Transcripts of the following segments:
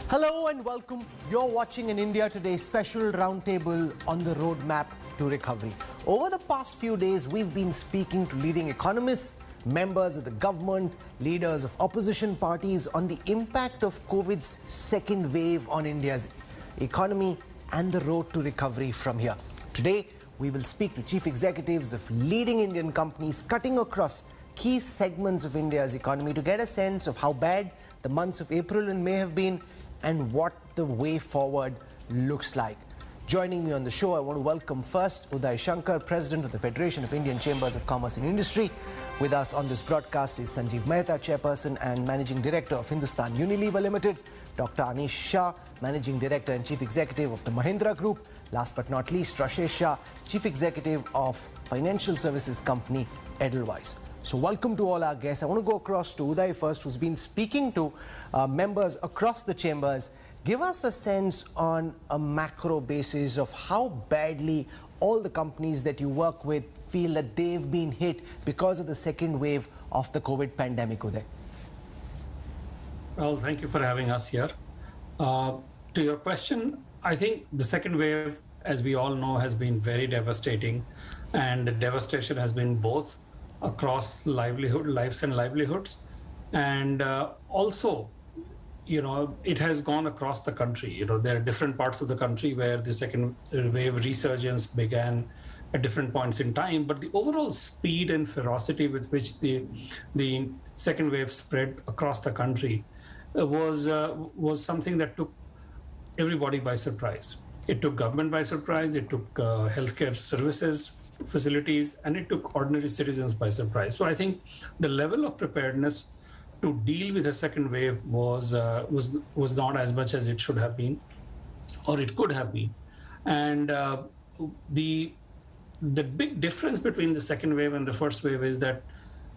Hello and welcome. You're watching an India Today special roundtable on the roadmap to recovery. Over the past few days, we've been speaking to leading economists, members of the government, leaders of opposition parties on the impact of COVID's second wave on India's economy and the road to recovery from here. Today, we will speak to chief executives of leading Indian companies cutting across key segments of India's economy to get a sense of how bad the months of April and May have been and what the way forward looks like. Joining me on the show, I want to welcome first Uday, Shankar, President of the Federation of Indian Chambers of Commerce and Industry. With us on this broadcast is Sanjeev Mehta, Chairperson and Managing Director of Hindustan Unilever Limited, Dr. Anish Shah, Managing Director and Chief Executive of the Mahindra Group, last but not least, Rashesh Shah, Chief Executive of financial services company Edelweiss. So welcome to all our guests. I want to go across to Uday first, who's been speaking to members across the chambers. Give us a sense on a macro basis of how badly all the companies that you work with feel that they've been hit because of the second wave of the COVID pandemic, Uday. Well, thank you for having us here. To your question, I think the second wave, as we all know, has been very devastating, and the devastation has been both across lives and livelihoods, and also, it has gone across the country. There are different parts of the country where the second wave resurgence began at different points in time, but the overall speed and ferocity with which the second wave spread across the country was something that took everybody by surprise. It took government by surprise, it took healthcare services, facilities, and it took ordinary citizens by surprise. So I think the level of preparedness to deal with a second wave was not as much as it should have been, or it could have been. And the big difference between the second wave and the first wave is that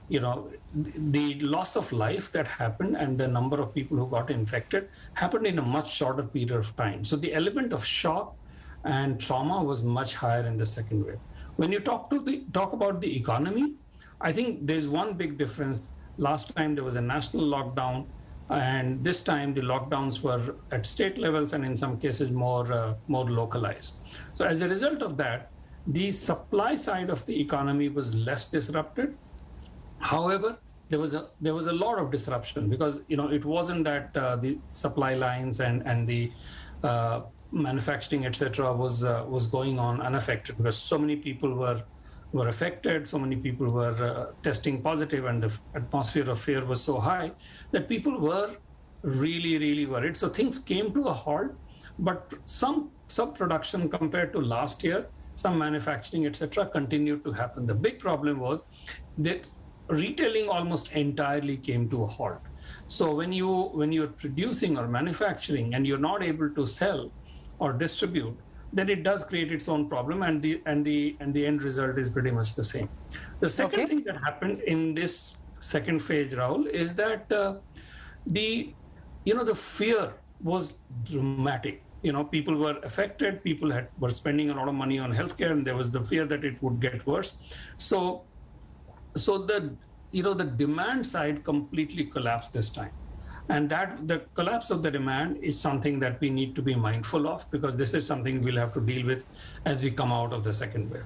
the loss of life that happened and the number of people who got infected happened in a much shorter period of time. So the element of shock and trauma was much higher in the second wave. When you talk about the economy, I think there's one big difference. Last time there was a national lockdown, and this time the lockdowns were at state levels and in some cases more localized. So as a result of that, the supply side of the economy was less disrupted. However, there was a lot of disruption because it wasn't that the supply lines and the manufacturing, etc., was going on unaffected, because so many people were affected, so many people were testing positive, and the atmosphere of fear was so high that people were really, really worried. So things came to a halt, but some production compared to last year, some manufacturing, etc., continued to happen. The big problem was that retailing almost entirely came to a halt. So when you're producing or manufacturing and you're not able to sell or distribute, then it does create its own problem, and the end result is pretty much the same. The second thing that happened in this second phase, Rahul, is that the fear was dramatic. People were affected, people were spending a lot of money on healthcare, and there was the fear that it would get worse. So the demand side completely collapsed this time. And that the collapse of the demand is something that we need to be mindful of, because this is something we'll have to deal with as we come out of the second wave.